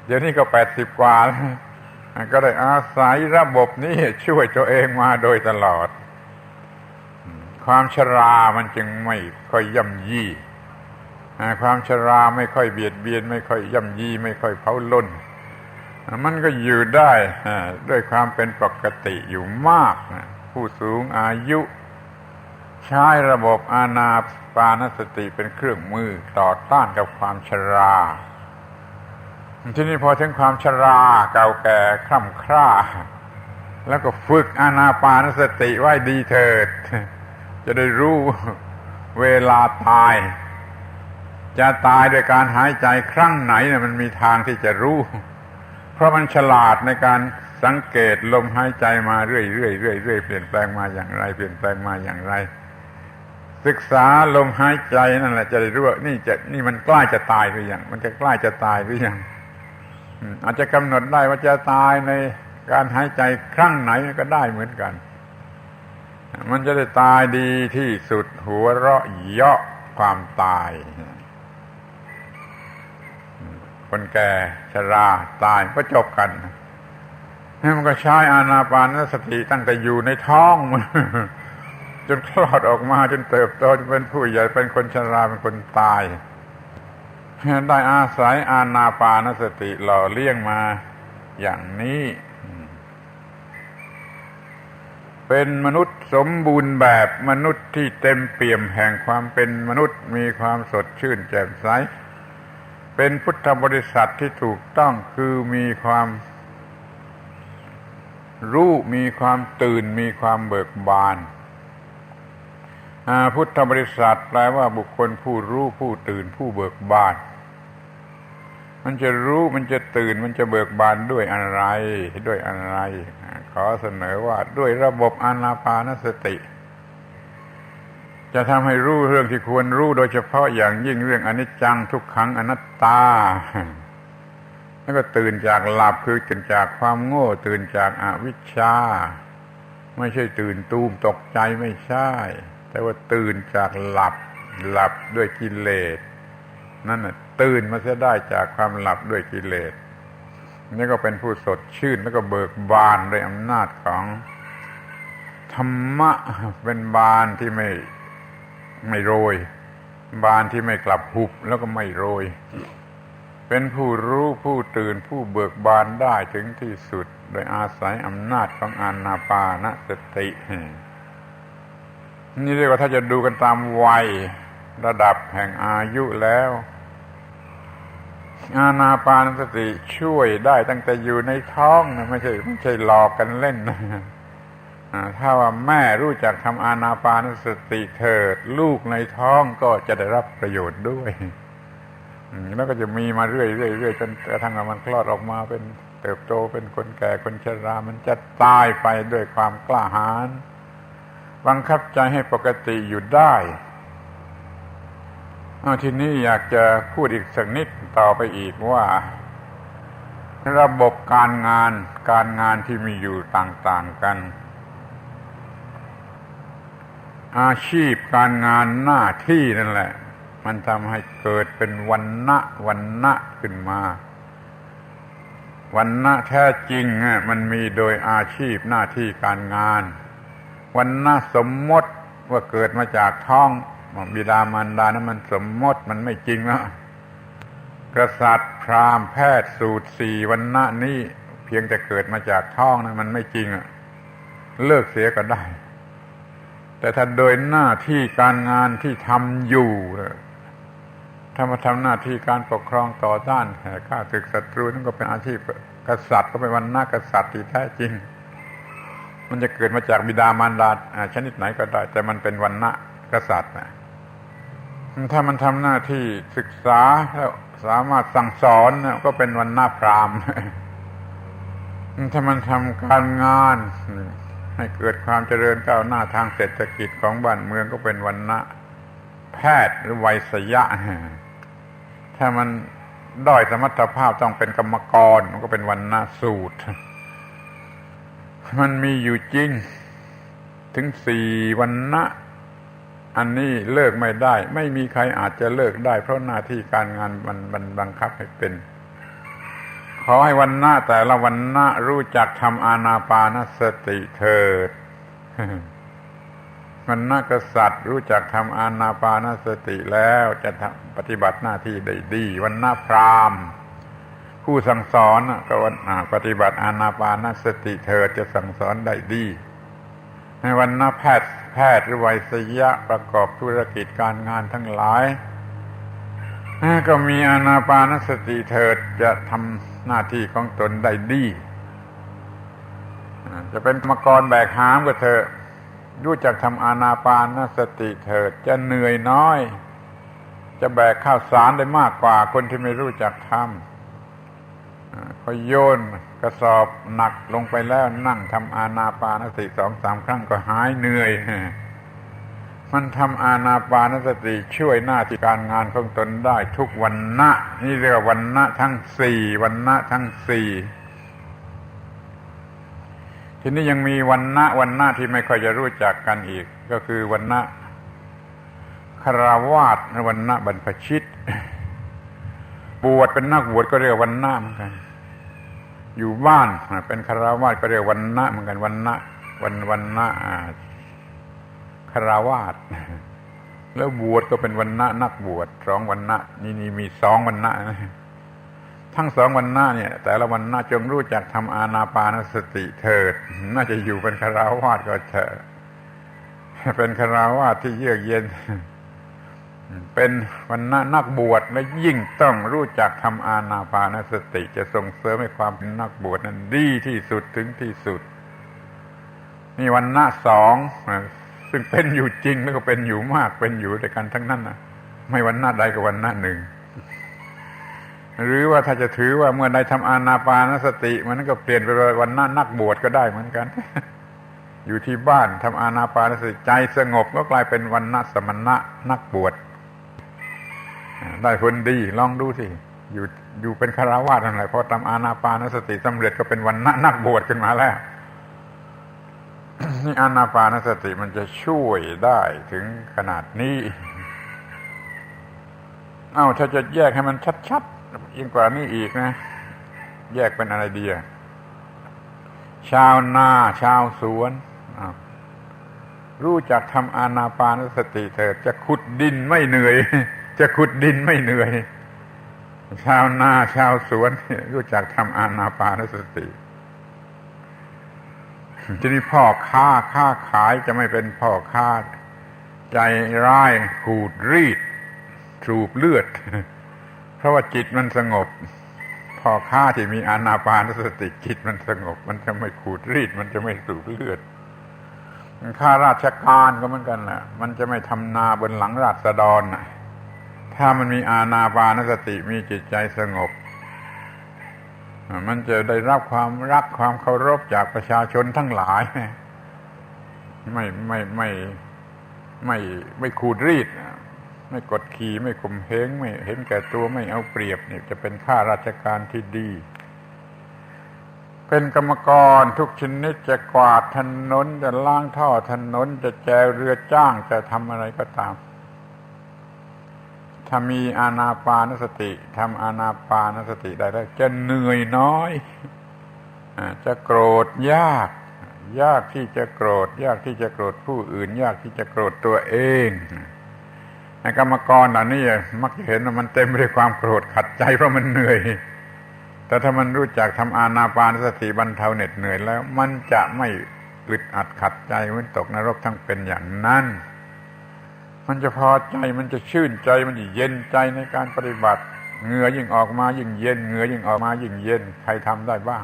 S1: เดี๋ยวนี้ก็80 กว่าแล้วก็ได้อาศัยระบบนี้ช่วยตัวเองมาโดยตลอดความชรามันจึงไม่ค่อยย่ำยีความชราไม่ค่อยเบียดเบียนไม่ค่อยย่ำยีไม่ค่อยเผาล้นมันก็อยู่ได้ด้วยความเป็นปกติอยู่มากผู้สูงอายุใช้ระบบอานาปานสติเป็นเครื่องมือต่อต้านกับความชราทีนี้พอถึงความชราเก่าแก่คร่ำคร่าแล้วก็ฝึกอานาปานสติไว้ดีเถิดจะได้รู้เวลาตายจะตายโดยการหายใจครั้งไหนเนี่ยมันมีทางที่จะรู้ เพราะมันฉลาดในการสังเกตลมหายใจมาเรื่อยๆเปลี่ยนแปลงมาอย่างไรเปลี่ยนแปลงมาอย่างไรศึกษาลมหายใจนั่นแหละจะได้รู้ว่านี่มันใกล้จะตายหรือยังมันจะใกล้จะตายหรือยังอาจจะกำหนดได้ว่าจะตายในการหายใจครั้งไหนก็ได้เหมือนกันมันจะได้ตายดีที่สุดหัวเราะเยาะความตายคนแก่ชราตายก็จบกันมันก็ใช้อานาปานสติตั้งแต่อยู่ในท้องมันจนคลอดออกมาจนเติบโตจนเป็นผู้ใหญ่เป็นคนชราเป็นคนตายได้อาศัยอานาปานสติหล่อเลี้ยงมาอย่างนี้เป็นมนุษย์สมบูรณ์แบบมนุษย์ที่เต็มเปี่ยมแห่งความเป็นมนุษย์มีความสดชื่นแจ่มใสเป็นพุทธบริษัทที่ถูกต้องคือมีความรู้มีความตื่นมีความเบิกบานพุทธบริษัทแปลว่าบุคคลผู้รู้ผู้ตื่นผู้เบิกบานมันจะรู้มันจะตื่นมันจะเบิกบานด้วยอะไรขอเสนอว่าด้วยระบบอานาปานสติจะทำให้รู้เรื่องที่ควรรู้โดยเฉพาะอย่างยิ่งเรื่องอนิจจังทุกขังอนัตตาแล้วก็ตื่นจากหลับคือตื่นจากความโง่ตื่นจากอวิชชาไม่ใช่ตื่นตูมตกใจไม่ใช่แต่ว่าตื่นจากหลับด้วยกิเลสนั่นน่ะตื่นมาเสียได้จากความหลับด้วยกิเลสนี่ก็เป็นผู้สดชื่นแล้วก็เบิกบานด้วยอำนาจของธรรมะเป็นบานที่ไม่โรยบานที่ไม่กลับหุบแล้วก็ไม่โรยเป็นผู้รู้ผู้ตื่นผู้เบิกบานได้ถึงที่สุดโดยอาศัยอำนาจของอานาปานสตินี่เรียกว่าถ้าจะดูกันตามวัยระดับแห่งอายุแล้วอานาปานสติช่วยได้ตั้งแต่อยู่ในท้องนะไม่ใช่หลอกกันเล่นนะถ้าว่าแม่รู้จักทำอานาปานสติเถิดลูกในท้องก็จะได้รับประโยชน์ด้วยแล้วก็จะมีมาเรื่อยจนกระทั่งมันคลอดออกมาเป็นเติบโตเป็นคนแก่คนชรามันจะตายไปด้วยความกล้าหาญบังคับใจให้ปกติอยู่ได้ทีนี้อยากจะพูดอีกสักนิดต่อไปอีกว่าระบบการงานที่มีอยู่ต่างๆกันอาชีพการงานหน้าที่นั่นแหละมันทำให้เกิดเป็นวรรณะขึ้นมาวรรณะแท้จริงมันมีโดยอาชีพหน้าที่การงานวรรณะสมมติว่าเกิดมาจากท้องบิดามารดานั้นมันสมมติมันไม่จริงนะกษัตริย์พราหมณ์แพทย์สูตร4วรรณะนี้เพียงแต่เกิดมาจากท้องนั้นมันไม่จริงเลิกเสียก็ได้แต่ถ้าโดยหน้าที่การงานที่ทำอยู่ถ้ามาทำหน้าที่การปกครองต่อต้านข้าศึกศัตรูนั่นก็เป็นอาชีพกษัตริย์ก็เป็นวรรณะกษัตริย์ที่แท้จริงมันจะเกิดมาจากบิดามารดาชนิดไหนก็ได้แต่มันเป็นวรรณะกษัตริย์ถ้ามันทำหน้าที่ศึกษาแล้วสามารถสั่งสอนก็เป็นวรรณะพราหมณ์ถ้ามันทำการงานให้เกิดความเจริญก้าวหน้าทางเศรษฐกิจของบ้านเมืองก็เป็นวรรณะแพทย์หรือไวยสยะถ้ามันด้อยสมรรถภาพต้องเป็นกรรมกรมันก็เป็นวรรณะสูตรมันมีอยู่จริงถึง4วรรณะอันนี้เลิกไม่ได้ไม่มีใครอาจจะเลิกได้เพราะหน้าที่การงานมันบังคับให้เป็นขอให้วรรณะแต่ละวรรณะรู้จักทำอานาปานสติเถิดวรรณะกษัตริย์รู้จักทำอานาปานสติแล้วจะปฏิบัติหน้าที่ได้ดีวรรณะพราหมณ์ผู้สั่งสอนก็ปฏิบัติอานาปานสติเถิดจะสั่งสอนได้ดีในวรรณะแพทย์หรือไวยสยะประกอบธุรกิจการงานทั้งหลายก็มีอานาปานสติเถิดจะทำหน้าที่ของตนได้ดีจะเป็นกรรมกรแบกหามก็เถอะรู้จักทำอานาปานสติเถิดจะเหนื่อยน้อยจะแบกข้าวสารได้มากกว่าคนที่ไม่รู้จักท พอโยนกระสอบหนักลงไปแล้วนั่งทำอานาปานสติ 2-3 ครั้งก็หายเหนื่อยมันทำอานาปานสติช่วยหน้าที่การงานของตนได้ทุกวรรณะนี่เรียกว่าวรรณะทั้ง4วรรณะทั้ง4ทีนี้ยังมีวรรณะที่ไม่ค่อยจะรู้จักกันอีกก็คือวรรณะคฤหัสถ์วรรณะบรรพชิตบวชเป็นนักบวชก็เรียกวรรณะเหมือนกันอยู่บ้านเป็นคฤหัสถ์ก็เรียกวรรณะเหมือนกันวรรณะคฤหัสถ์แล้วบวชก็เป็นวรรณะนักบวช2วรรณะนี่มี2วรรณะทั้ง2วรรณะเนี่ยแต่ละวรรณะจงรู้จักทำอานาปานสติเถิดน่าจะอยู่เป็นคฤหัสถ์ก็เถอะเป็นคฤหัสถ์ที่เยือกเย็นเป็นวรรณะนักบวชและยิ่งต้องรู้จักทำอานาปานสติจะส่งเสริมให้ความเป็นนักบวชนั้นดีที่สุดถึงที่สุดนี่วรรณะ2ซึ่งเป็นอยู่จริงแล้วก็เป็นอยู่มากเป็นอยู่ด้วยกันทั้งนั้นนะไม่วรรณะใดก็วรรณะหนึ่งหรือว่าถ้าจะถือว่าเมื่อใดทำอานาปานสติมันก็เปลี่ยนไปเป็นวรรณะนักบวชก็ได้เหมือนกันอยู่ที่บ้านทำอานาปานสติใจสงบก็กลายเป็นวรรณะสมณะนักบวชได้ผลดีลองดูสิอยู่เป็นคฤหัสถ์นั่นแหละพอทำอานาปานสติสำเร็จก็เป็นวรรณะนักบวชขึ้นมาแล้วนี่อานาปานสติมันจะช่วยได้ถึงขนาดนี้ถ้าจะแยกให้มันชัดๆยิ่งกว่านี้อีกนะแยกเป็นอะไรดีชาวนาชาวสวนรู้จักทำอานาปานสติเถิดจะขุดดินไม่เหนื่อยจะขุดดินไม่เหนื่อยชาวนาชาวสวนรู้จักทำอานาปานสติทีนี้พ่อค้าขายจะไม่เป็นพ่อค้าใจร้ายขูดรีดสูบเลือดเพราะว่าจิตมันสงบพ่อค้าที่มีอานาปานสติจิตมันสงบมันจะไม่ขูดรีดมันจะไม่สูบเลือดข้าราชการก็เหมือนกันน่ะมันจะไม่ทำนาบนหลังราษฎรน่ะถ้ามันมีอานาปานสติมีจิตใจสงบมันจะได้รับความรักความเคารพจากประชาชนทั้งหลายไม่ขูดรีดไม่กดขี่ไม่ข่มเหงไม่เห็นแก่ตัวไม่เอาเปรียบนี่จะเป็นข้าราชการที่ดีเป็นกรรมกรทุกชนิดจะกวาดถนนจะล้างท่อถนนจะแจวเรือจ้างจะทำอะไรก็ตามถ้ามีอานาปานสติทำอานาปานสติได้แล้วจะเหนื่อยน้อยจะโกรธยากที่จะโกรธยากที่จะโกรธผู้อื่นยากที่จะโกรธตัวเองกรรมกรเหล่านี้มักจะเห็นว่ามันเต็มไปด้วยความโกรธขัดใจเพราะมันเหนื่อยแต่ถ้ามันรู้จักทำอานาปานสติบรรเทาเหน็ดเหนื่อยแล้วมันจะไม่อึดอัดขัดใจมันตกนรกทั้งเป็นอย่างนั้นมันจะพอใจมันจะชื่นใจมันจะเย็นใจในการปฏิบัติเหงื่อยิ่งออกมายิ่งเย็นเหงื่อยิ่งออกมายิ่งเย็นใครทำได้บ้าง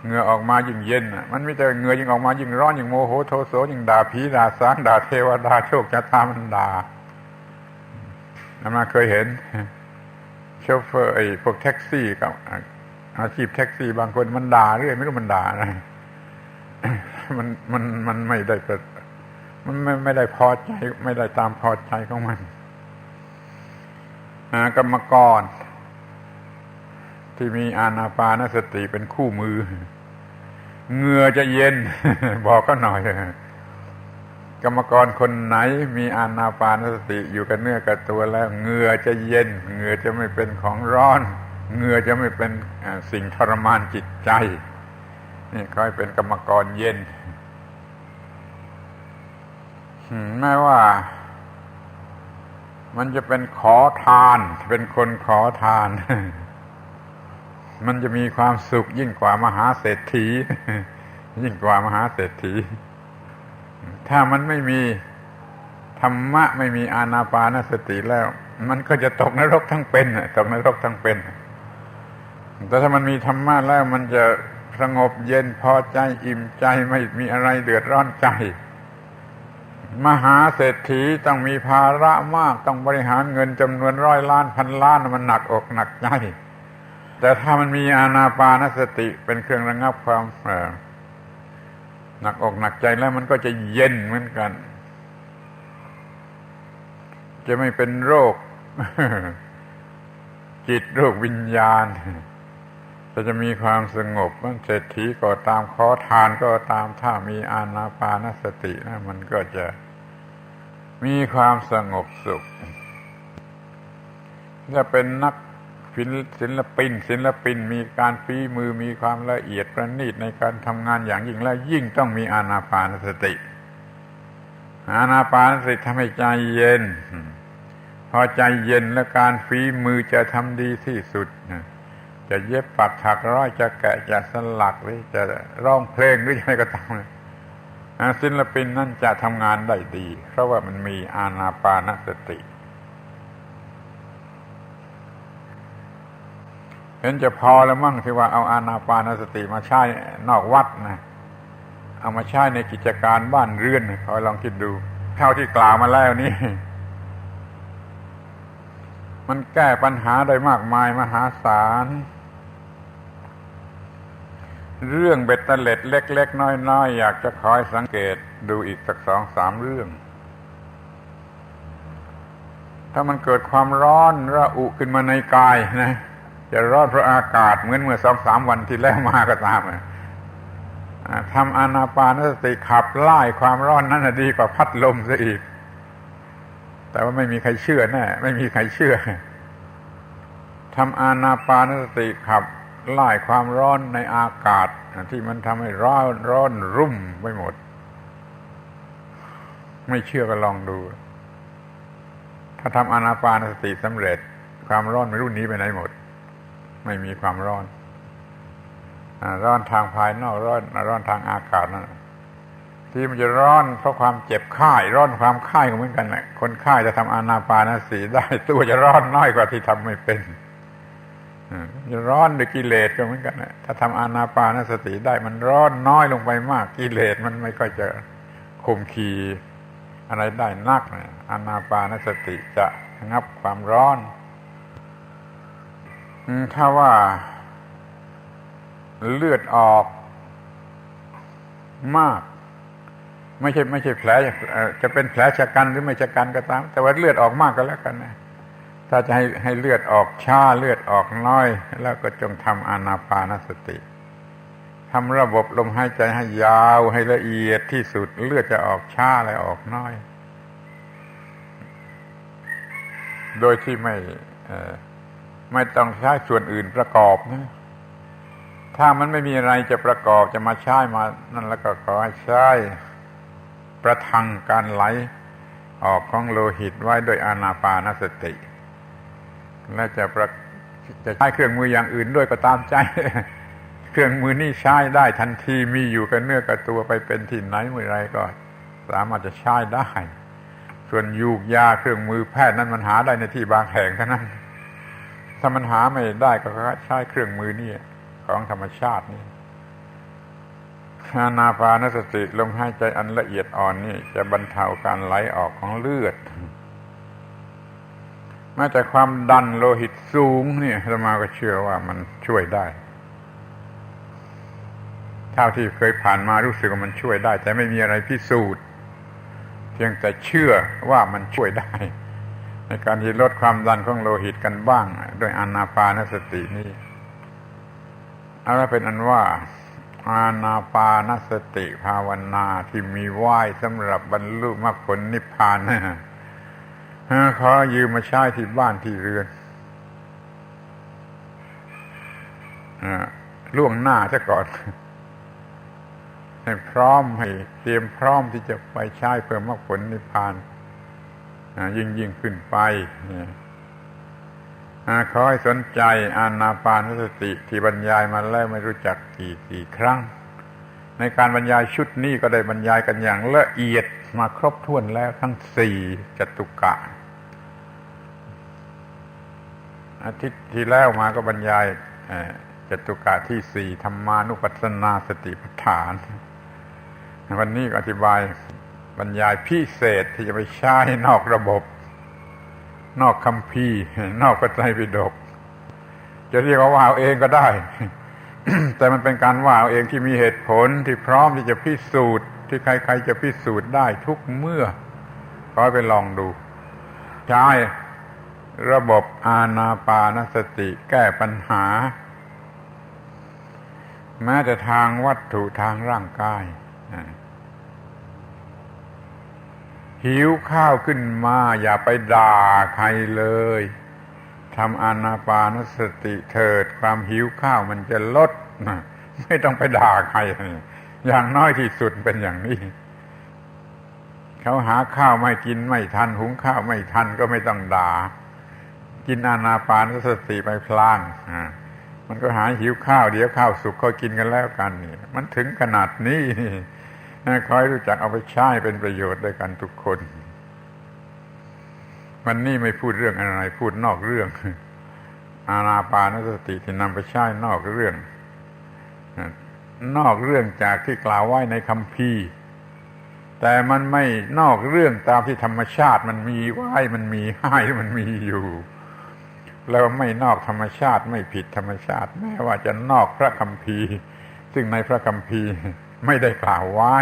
S1: เหงื่อออกมายิ่งเย็นมันไม่แต่เหงื่อยิ่งออกมายิ่งร้อนยิ่งโมโหโทโสยิ่งด่าผีด่าสางด่าเทวดาโชคชะตามันด่ามาเคยเห็นโชเฟอร์พวกแท็กซี่กับอาชีพแท็กซี่บางคนมันด่าเรื่อยไม่รู้มันด่าอะไรมันไม่ได้มันไม่ได้พอใจไม่ได้ตามพอใจของมันกรรมกรที่มีอานาปานสติเป็นคู่มือเหงื่อจะเย็นบอกก็หน่อยกรรมกรคนไหนมีอานาปานสติอยู่กับเนื้อกับตัวแล้วเหงื่อจะเย็นเหงื่อจะไม่เป็นของร้อนเหงื่อจะไม่เป็นสิ่งทรมานจิตใจนี่ค่อยเป็นกรรมกรเย็นแม้ว่ามันจะเป็นขอทานเป็นคนขอทานมันจะมีความสุขยิ่งกว่ามหาเศรษฐียิ่งกว่ามหาเศรษฐีถ้ามันไม่มีธรรมะไม่มีอานาปานสติแล้วมันก็จะตกนรกทั้งเป็นตกนรกทั้งเป็นแต่ถ้ามันมีธรรมะแล้วมันจะสงบเย็นพอใจอิ่มใจไม่มีอะไรเดือดร้อนใจมหาเศรษฐีต้องมีภาระมากต้องบริหารเงินจำนวน100 ล้านพันล้านมันหนักอกหนักใจ แต่ถ้ามันมีอานาปานสติเป็นเครื่องระงับความหนักอกหนักใจแล้วมันก็จะเย็นเหมือนกันจะไม่เป็นโรค จิตโรควิญญาณจะมีความสงบมันเศรษฐีก็ตามขอทานก็ตามถ้ามีอานาปานสตินะมันก็จะมีความสงบสุขจะเป็นนักศิลปินมีการฝีมือมีความละเอียดประณีตในการทำงานอย่างยิ่งและยิ่งต้องมีอานาปานสติอานาปานสติทำให้ใจเย็นพอใจเย็นแล้วการฝีมือจะทำดีที่สุดจะเย็บปักถักร้อยจะแกะจะสลักหรือจะร้องเพลงหรืออะไรก็ตามศิลปินนั่นจะทำงานได้ดีเพราะว่ามันมีอานาปานสติเห็นจะพอแล้วมั่งที่ว่าเอาอานาปานสติมาใช้นอกวัดนะเอามาใช้ในกิจการบ้านเรือนคอยลองคิดดูเท่าที่กล่าวมาแล้วนี่มันแก้ปัญหาได้มากมายมหาศาลเรื่องเบ็ดเตล็ดเล็กๆน้อยๆอยากจะคอยสังเกตดูอีกสัก 2-3 เรื่องถ้ามันเกิดความร้อนระอุขึ้นมาในกายนะจะร้อนเพราะอากาศเหมือนเมื่อ 2-3 วันที่แล้วมาก็ตามทำอานาปานสติขับไล่ความร้อนนั้นดีกว่าพัดลมซะอีกแต่ว่าไม่มีใครเชื่อแน่ไม่มีใครเชื่อทำอานาปานสติขับไล่ความร้อนในอากาศที่มันทำให้ร้อนรุ่มไปหมดไม่เชื่อก็ลองดูถ้าทำอานาปานสติสำเร็จความร้อนไม่รู้หนีไปไหนหมดไม่มีความร้อนทางภายนอกร้อนทางอากาศนั่นที่มันจะร้อนเพราะความเจ็บไข้ร้อนความไข้ก็เหมือนกันแหละคนไข้จะทำอานาปานสติได้ตัวจะร้อนน้อยกว่าที่ทำไม่เป็นจะร้อนด้วยกิเลสก็เหมือนกันนะถ้าทำอานาปานสติได้มันร้อนน้อยลงไปมากกิเลสมันไม่ค่อยจะข่มขีอะไรได้นักนะอานาปานสติจะระงับความร้อนถ้าว่าเลือดออกมากไม่ใช่แผลจะเป็นแผลชะกันหรือไม่ชะกันก็ตามแต่ว่าเลือดออกมากก็แล้วกันนะถ้าจะให้เลือดออกช้าเลือดออกน้อยแล้วก็จงทำอานาปานสติทำระบบลมหายใจให้ยาวให้ละเอียดที่สุดเลือดจะออกช้าและออกน้อยโดยที่ไม่ต้องใช้ส่วนอื่นประกอบนะถ้ามันไม่มีอะไรจะประกอบจะมาใช้มานั่นแล้วก็ขอให้ใช้ประทังการไหลออกของโลหิตไว้ด้วยอานาปานสติและจะใช้เครื่องมืออย่างอื่นด้วยก็ตามใจ เครื่องมือนี่ใช้ได้ทันทีมีอยู่กับเนื้อกับตัวไปเป็นที่ไหนเมื่อไรก็สามารถจะใช้ได้ส่วนยูกยาเครื่องมือแพทย์นั้นมันหาได้ในที่บางแห่งเท่านั้นถ้ามันหาไม่ได้ก็ใช้เครื่องมือนี่ของธรรมชาตินี่อานาปานสติลมหายใจอันละเอียดอ่อนนี่จะบรรเทาการไหลออกของเลือดแม้แต่ความดันโลหิตสูงนี่อาตมาก็เชื่อว่ามันช่วยได้เท่าที่เคยผ่านมารู้สึกว่ามันช่วยได้แต่ไม่มีอะไรพิสูจน์เพียงแต่เชื่อว่ามันช่วยได้ในการที่ลดความดันของโลหิตกันบ้างด้วยอานาปานสตินี่เอาละเป็นอันว่าอานาปานสติภาวนาที่มีไหว้สำหรับบรรลุมรรคผลนิพพานนะขอยืมมาใช้ที่บ้านที่เรือนล่วงหน้าซะก่อนให้พร้อมให้เตรียมพร้อมที่จะไปใช้เพื่อมรรคผลนิพพานยิ่งขึ้นไปขอให้สนใจอานาปานสติที่บรรยายมาแล้วไม่รู้จักกี่ครั้งในการบรรยายชุดนี้ก็ได้บรรยายกันอย่างละเอียดมาครบถ้วนแล้วทั้ง4จตุกะอาทิตย์ที่แล้วมาก็บรรยายจตุกะที่4ธรรมานุปัสสนาสติปัฏฐานวันนี้ก็อธิบายบรรยายพิเศษที่จะไปใช้นอกระบบนอกคัมภีร์นอกพระไตรปิฎก จะเรียกว่าเอาเองก็ได้ แต่มันเป็นการว่าเอาเองที่มีเหตุผลที่พร้อมที่จะพิสูจน์ที่ใครๆจะพิสูจน์ได้ทุกเมื่อขอไปลองดูใช้ระบบอานาปานสติแก้ปัญหาแม้แต่ทางวัตถุทางร่างกายหิวข้าวขึ้นมาอย่าไปด่าใครเลยทำอานาปานสติเถิดความหิวข้าวมันจะลดไม่ต้องไปด่าใครอย่างน้อยที่สุดเป็นอย่างนี้เขาหาข้าวไม่กินไม่ทันหุงข้าวไม่ทันก็ไม่ต้องด่ากินอานาปานสติไปพลางมันก็หาหิวข้าวเดี๋ยวข้าวสุกเขากินกันแล้วกันนี่มันถึงขนาดนี้ขอให้รู้จักเอาไปใช้เป็นประโยชน์ด้วยกันทุกคนวันนี้ไม่พูดเรื่องอะไรพูดนอกเรื่องอานาปานสติที่นำไปใช้นอกเรื่องจากที่กล่าวไว้ในคัมภีร์แต่มันไม่นอกเรื่องตามที่ธรรมชาติมันมีไว้มันมีให้มันมีอยู่แล้วไม่นอกธรรมชาติไม่ผิดธรรมชาติแม้ว่าจะนอกพระคัมภีร์ซึ่งในพระคัมภีร์ไม่ได้กล่าวไว้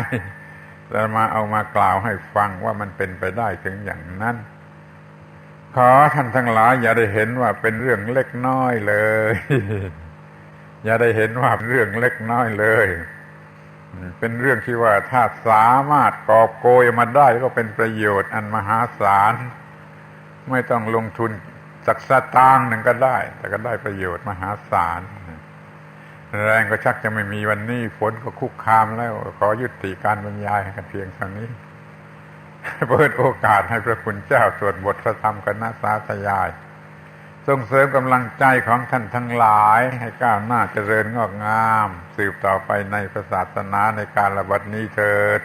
S1: แต่เอามากล่าวให้ฟังว่ามันเป็นไปได้ถึงอย่างนั้นขอท่านทั้งหลายอย่าได้เห็นว่าเป็นเรื่องเล็กน้อยเลยอย่าได้เห็นว่าเรื่องเล็กน้อยเลยเป็นเรื่องที่ว่าถ้าสามารถกอบโกยมาได้ก็เป็นประโยชน์อันมหาศาลไม่ต้องลงทุนสักสตางค์หนึ่งก็ได้แต่ก็ได้ประโยชน์มหาศาลแรงก็ชักจะไม่มีวันนี้ฝนก็คุกคามแล้วขอยุติการบรรยายกันเพียงเท่านี้เปิดโอกาสให้พระคุณเจ้าสวดบทพระธรรมคณะสาธยายส่งเสริมกำลังใจของท่านทั้งหลายให้ก้าวหน้าเจริญงอกงามสืบต่อไปในศาสนาในการระบัดนี้เถิด